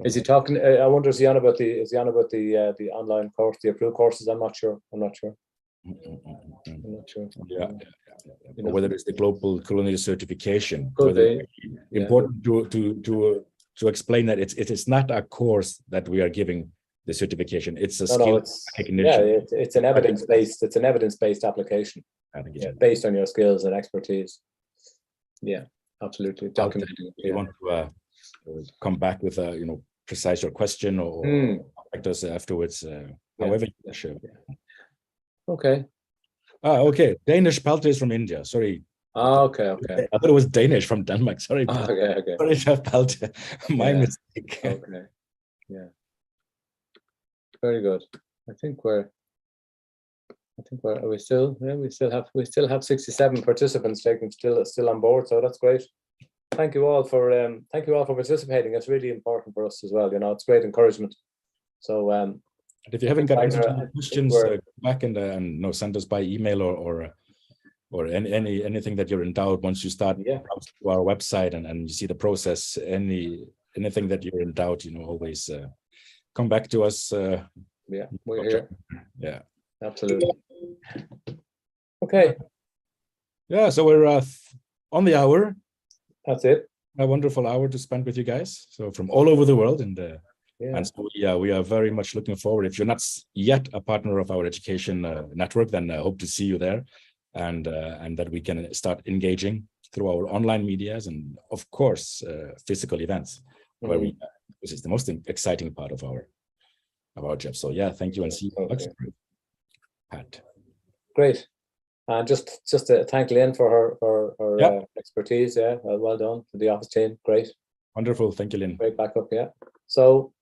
Is he talking? I wonder, is he on about the online course, the approved courses? I'm not sure.
Yeah. Or whether it's the global culinary certification.
Could be.
Important to explain that it is not a course that we are giving the certification. It's a skill recognition.
It's an evidence-based application. Based on your skills and expertise. Yeah, absolutely. Documenting.
You want to come back with a precise your question or contact us afterwards. However you wish.
Okay.
Okay. Danish Palte is from India. Sorry.
Okay.
I thought it was Danish from Denmark. Sorry.
Okay.
Sorry, Chef Palte. My mistake.
Okay. Yeah. Very good. I think we still have 67 participants still on board, so that's great. Thank you all for participating. It's really important for us as well. It's great encouragement. So
if you haven't got any questions, go back and send us by email or anything that you're in doubt. Once you start to our website and you see the process, anything that you're in doubt, always come back to us.
We're here.
Yeah,
absolutely. Okay.
Yeah, so we're on the hour.
That's it.
A wonderful hour to spend with you guys. So from all over the world, and so we are very much looking forward. If you're not yet a partner of our education network, then I hope to see you there, and that we can start engaging through our online medias and of course physical events, where this is the most exciting part of our job. So thank you, and see you next time. Pat.
Great. And just to thank Lynn for her expertise. Well done to the office team. Great.
Wonderful. Thank you, Lynn.
Great backup. So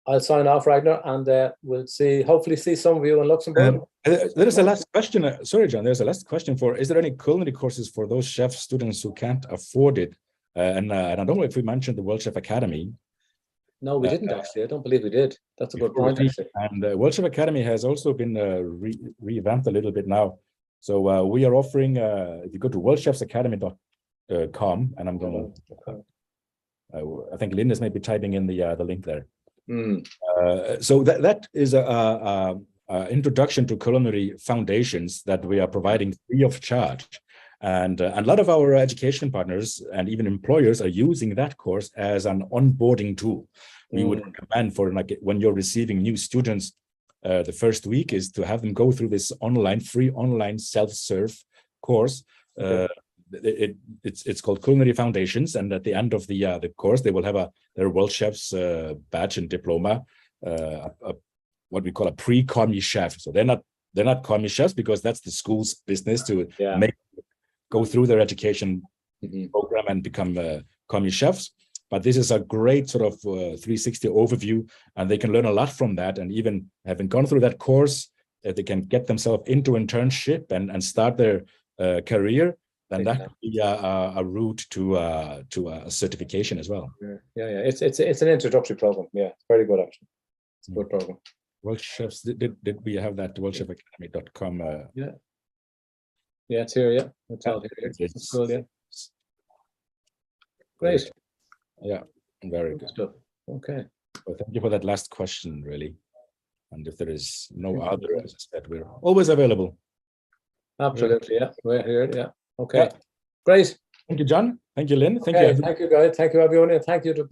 I'll sign off, Ragnar, and we'll hopefully see some of you in Luxembourg.
There is a last question. Sorry, John. There's a last question is there any culinary courses for those chef students who can't afford it? And I don't know if we mentioned the Worldchef Academy.
No, we didn't actually. I don't believe we did. That's a good point, actually.
And Worldchef Academy has also been revamped a little bit now. So we are offering, if you go to worldchefsacademy.com, and I'm going to, I think Lynn is maybe typing in the link there. So that is a introduction to culinary foundations that we are providing free of charge. And a lot of our education partners and even employers are using that course as an onboarding tool. We would recommend for, like, when you're receiving new students, the first week is to have them go through this free online self-serve course. It's called Culinary Foundations, and at the end of the course, they will have their Worldchefs badge and diploma, what we call a pre-commis chef. So they're not commis chefs, because that's the school's business to go through their education program and become commis chefs. But this is a great sort of 360 overview, and they can learn a lot from that. And even having gone through that course, they can get themselves into internship and start their career. Then that could be a route to a certification as well.
It's an introductory program. Yeah, very good actually. It's a good program.
Worldchefs, did we have that worldchefacademy.com?
Yeah, it's here. Yeah, it's all here. It's cool. Yeah, great.
Yeah, very good
stuff. Okay.
Well, thank you for that last question, really. And if there is no other, as I said, we're always available.
Absolutely. Yeah, we're here. Yeah. Okay. Great.
Thank you, John. Thank you, Lynn. Thank you.
Thank you, guys. Thank you, everyone. And thank you to